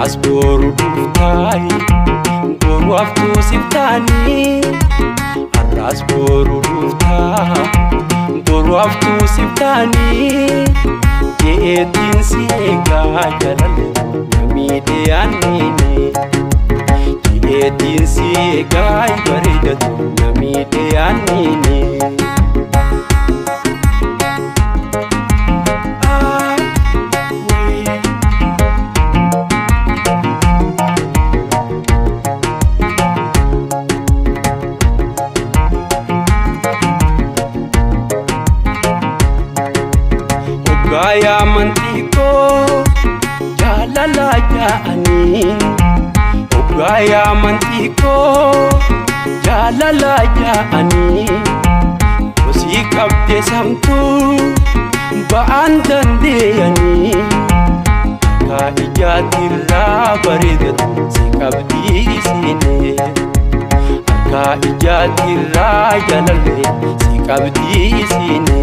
Asboru duftai boru aftu siftani Asboru dufta boru aftu siftani Yeetin siega jalale namide anine Yeetin siega baridatu namide anine Gaya mantiko jalala jaani Gaya mantiko jalala jaani Osi kabde samtu ba'an dandeyani Ka ijatirra baridatu si kabdi sine Ka ijatirra jalale si kabdi sine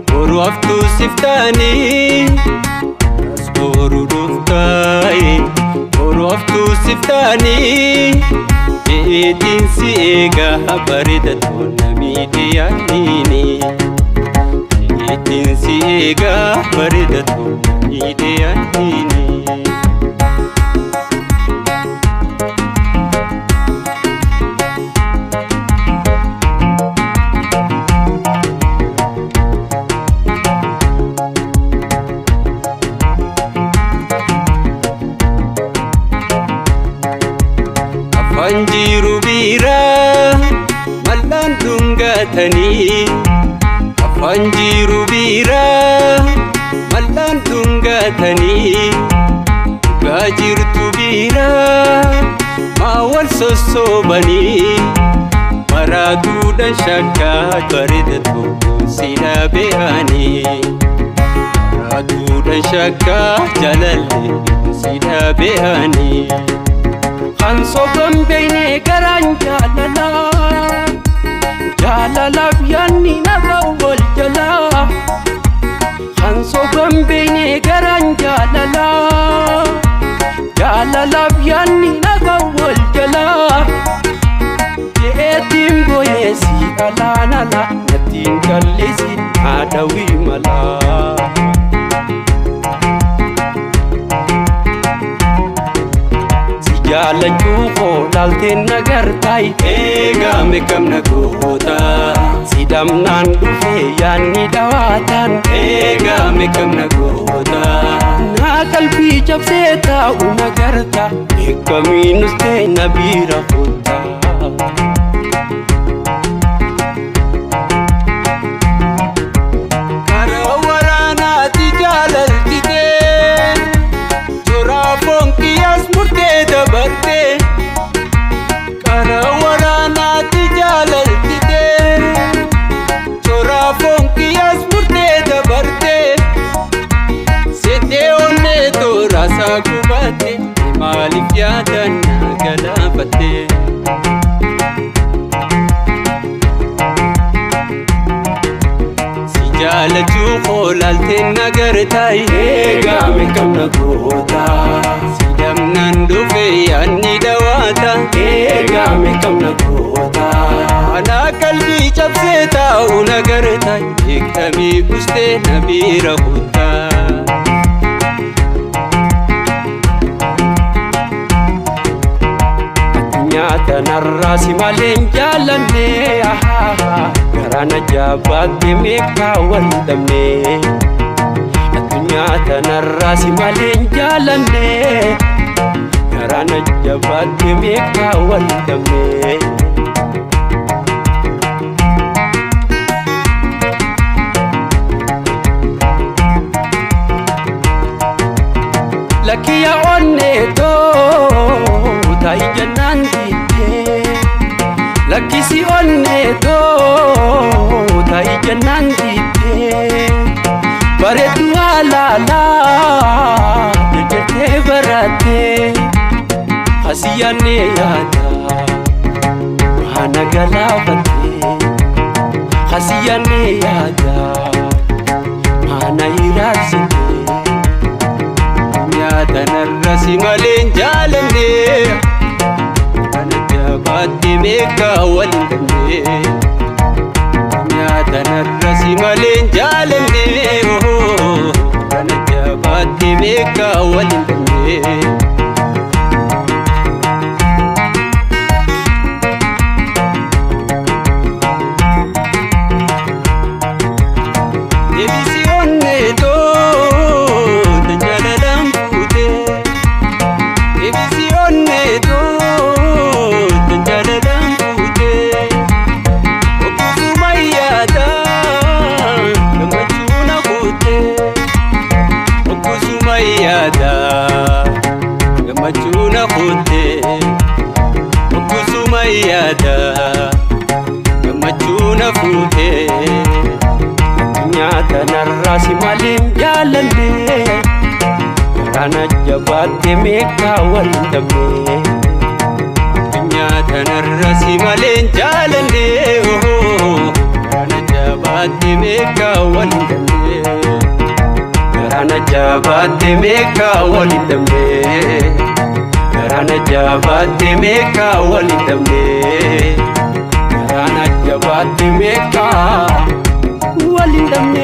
boru aftu siftani Asboru duftai boru aftu siftani Yeetin siega baridatu namide anine Yeetin siega baridatu namide anine Afanjiru bira malan dungatani Afanjiru bira malan dungatani Gajirtu bira mawal sosobani Maradu dan shakka baridatu sila beani Maradu dan shakka jalalle sila beani Kanso gambene garan jalala Jalala biyanni nagawal jala Kanso gambene garan jalala Jalala biyanni nagawal jala Yeetin boyesi alanala Natin kallisi adawi mala Jaalachuu qoolaalteen nagartai eegame kam nagoota sidamnaan dhufee yaanni dhawaatan eegame kam nagoota naa qalbii cabsee taa'u nagarta beekamiin ustee na biira fuuta karaa waraanaati jaalalchitee toraa fonkiyyaas murtee dabarte karaa waraanaati jaalalchitee toraa fonkiyyaas murtee dabarte seetee onnee tooraasaa gubatte maaliif yaadan na galaafatte jaalachuu qoolaalteen nagartai eegame kam nagoota sidamnaan dhufe yaanni dhawaata eegame kam nagoota anaa qalbii cabsee taa'u nagartai beektamii ustee na biira kutaa nyaata narraa si maleen jaalanne garaa garaan ajaa'ibaatti meeqa wal dhabne addunyaa tanarraa si malee hin jaalanne garaan ajaa'ibaatti meeqa wal dhabne. Lakiya onneeto ta'i jennaan diite lakkisi onneeto ta'i jennaan diite bareedu haalaalaa jettee baratte hasiyaanne yaada maana galaafatte hasiyaanne yaada maana hiraarsite. Tanarra si malee hin jaalanne garaan ajaa'ibaatti meeqa wal dhabne tanarra si malee hin jaalanne garaan ajaa'ibaatti meeqa wal dhabne. Gammachuuna fuute oggusuma yaada gammachuuna fuute addunyaa tanarraa si malee hin jaalanne garaan ajaa'ibaatti meeqa wal dhabne addunyaa tanarraa si malee hin jaalanne garaan ajaa'ibaatti meeqa wal dhabne. Garaan ajaa'ibaatti meeqa wal dhabne garaan ajaa'ibaatti meeqa wal dhabne garaan ajaa'ibaatti meeqa wal dhabne.